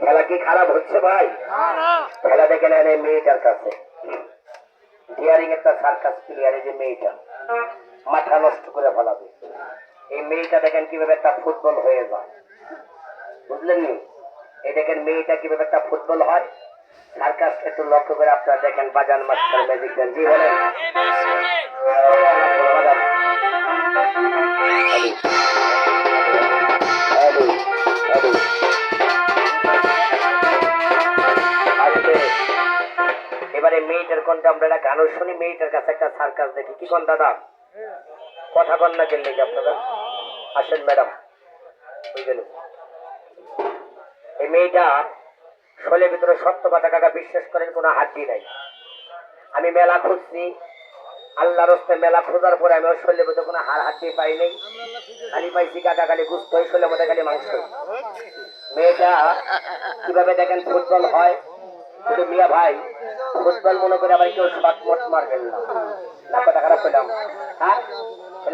খেলা কি খারাপ হচ্ছে ভাই? খেলা দেখে নেন এই মেয়েটার কাছে। ডিয়ারিং একটা সার্কাস প্লেয়ার, এই যে মেয়েটা মাথা নষ্ট করে ফেলাবে। এই মেয়েটা দেখেন কিভাবে একটা ফুটবল হয়ে যায়, বুঝলেন নি? এই দেখেন মেয়েটা কিভাবে একটা ফুটবল হয়। সার্কাস একটু লক্ষ্য করে আপনারা দেখেন। বাজান মাস্টার ম্যাজিক দেন, জি বলেন। এবারে মেয়েটার কণ্ঠে আমরা একটা গানও শুনি, মেয়েটার কাছে একটা সার্কাস দেখি। কি কন দাদা, কথা কন না গেলে আপনারা? আসেন ম্যাডাম। ওই গেল এই মেয়েটা শোলের ভিতরে সত্য কথা কাকা, বিশ্বাস করেন কোনো হাড্ডি নাই। আমি মেলা খুঁজছি, আল্লাহ রস্তে মেলা খোঁজার পরে আমি ওর শরীরের মধ্যে কোনো হাড় হাড্ডি পাই নাই। খালি পাইছি কাকা খালি গুস্ত, ওই শরীরের মধ্যে খালি মাংস। মেয়েটা কিভাবে দেখেন ফুটবল হয়। কিন্তু মিয়া ভাই, ফুটবল মনে করে আবার কেউ শট মট মারবেন না, না কথা খারাপ পেলাম। হ্যাঁ,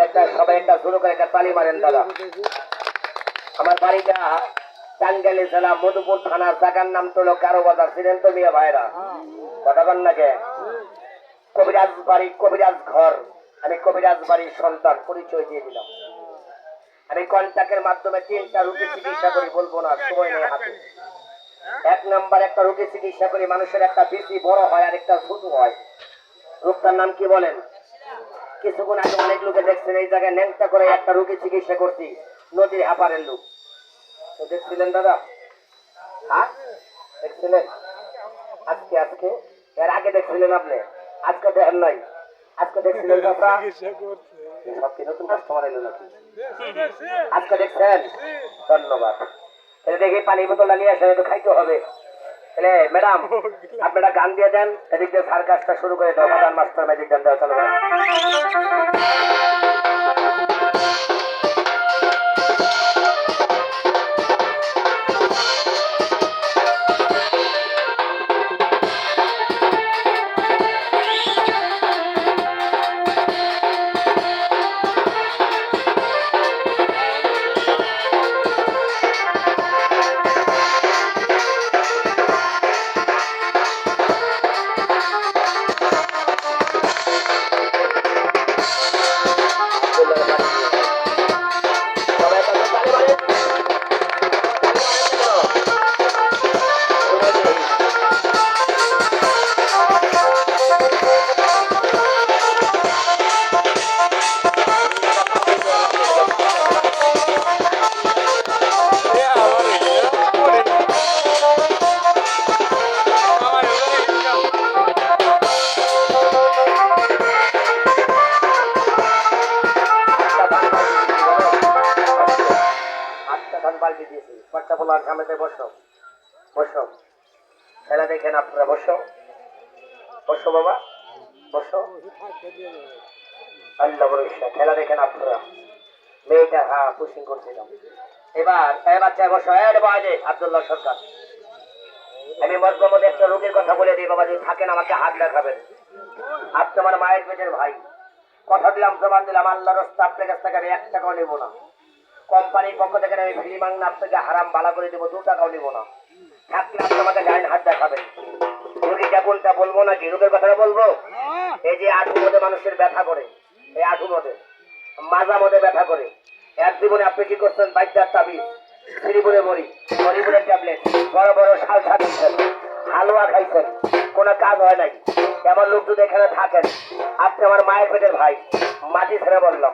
একটা সবাই একটা শুরু করে একটা তালি মারেন দাদা। আমার বাড়িটা টাঙ্গাইল জেলা মধুপুর থানার, জায়গার নাম তো কারো বাজার, ছিলেন তো মিয়া ভাইরা? কথা বল না কে? কবিরাজ বাড়ি, কবিরাজ ঘর। আমি কবিরাজ বাড়ির সন্তান, পরিচয় দিয়ে দিলাম। আমি কন্টাক্টের মাধ্যমে 3টা রোগী চিকিৎসা করি, বলবো না, সময় নেই হাতে। 1 নাম্বার একটা রোগী চিকিৎসা করি, মানুষের একটা বেশি বড় হয় আর একটা ছোট হয়। রোগটার নাম কি বলেন? কিছুক্ষণ আগে অনেক লোকে দেখছেন এই জায়গায় ন্যাংটা করে একটা রোগী চিকিৎসা করছি, নদীর হাপারের লোক। তো দেখছিলেন দাদা? হ্যাঁ দেখছিলেন? আজকে আজকে এর আগে দেখছিলেন আপনি? আজকে দেখেন নাই? আজকে দেখছিলেন দাদা? সব কি নতুন কাস্টমার এলো নাকি? আজকে দেখছেন? ধন্যবাদ। তাহলে দেখি পানি বোতলটা নিয়ে আসেন, একটু খাইতে হবে। তাহলে ম্যাডাম আপনারা গান দিয়ে দেন, এদিক দিয়ে সার্কাসটা শুরু করে দাও। বাজান মাস্টার ম্যাজিক গান দেওয়া চলো। বসো বসো, খেলা দেখেন আপনারা। বসো বসো বাবা, বসো। আল্লাহ ভরসা, খেলা দেখেন আপনারা। মেয়েটা হ্যাঁ পুশিং করছিলাম। এবার বাচ্চা বসো। আব্দুল্লাহ সরকার, আমি মধ্যে একটা রোগীর কথা বলে দিই বাবা, যদি থাকেন আমাকে হাত দেখাবেন। আপনি আমার মায়ের পেটের ভাই, কথা দিলাম, জবান দিলাম, আল্লাহ রাস্তা আপনার কাছ থেকে আমি 1 টাকাও নেবো না। কোম্পানির পক্ষ থেকে আমি ফ্রি মাংনা আপনাকে হারাম বালা করে দেবো, 2 টাকাও নেবো না। থাকলে আপনি আমাকে ডাইন হাত দেখাবেন। রোগীটা কোনটা বলবো নাকি? রোগের কথাটা বলবো। এই যে আঁঠুর মধ্যে মানুষের ব্যথা করে, এই আঁঠুর মধ্যে মাজা মধ্যে ব্যথা করে, এক জীবনে আপনি কি করছেন? 22 তাবিজ, শ্রীপুরে বড়ি, হরিপুরের ট্যাবলেট, বড় বড় শাল খাইছেন, হালুয়া খাইছেন, কোনো কাজ হয় নাই। এমন লোক যদি এখানে থাকেন, আপনি আমার মায়ের পেটের ভাই, মাটি ছেড়ে বললাম,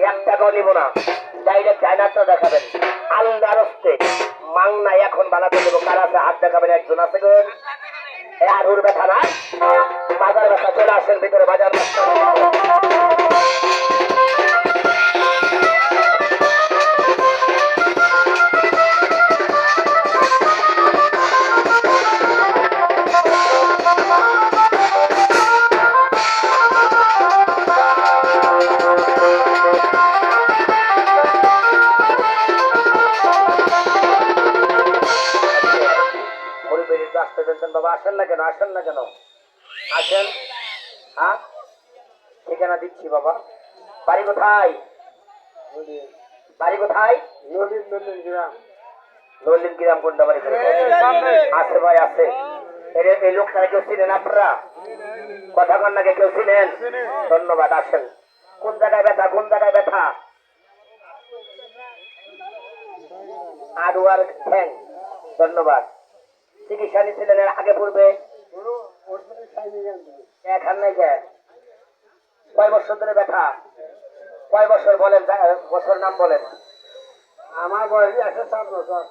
1 টাকাও নিব না। ডাইরেক্ট ডাইনারটা দেখাবেন, আল্লাহর হস্তে মাংনা এখন বানাতে দেবো। কার আছে হাত দেখাবেন? একজন আছে গো। এই আরুর ব্যথা না, বাজার ব্যথা, চলে আসেন ভিতরে। বাজার বাবা, আসেন না কেন? আসেন না কেন? আসেন। হ্যাঁ, ঠিকানা দিচ্ছি বাবা। বাড়ি কোথায়? বাড়ি কোথায়? নলিন গ্রাম কোনটা বাড়ি আছে ভাই আছে। এই লোকটাকে কেউ চিনেন আপনারা? কথা কন্যাকে কেউ চিনেন? ধন্যবাদ। আসেন। কোন জায়গায় ব্যথা, কোন জায়গায় ব্যথা? আড়ুয়ার ঠ্যাং। ধন্যবাদ। চিকিৎসা নিয়েছিলেন এর আগে পূর্বে? এখান নাই কে? কয় বছর ধরে ব্যথা? কয় বছর বলেন, বছর নাম বলেন। আমার বয়স 107 বছর।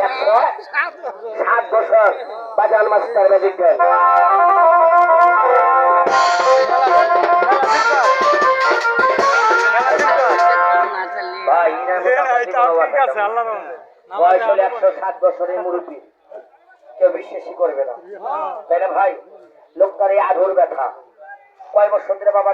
107 বছর। বাজান মাস্টার ম্যাজিক দেন। ভাই বয়স হলে 107 বছরের মুরব্বী, কেউ বিশ্বাসই করবে না, তাই না ভাই? লোকটার এই আধুর ব্যথা কয় বছর ধরে বাবা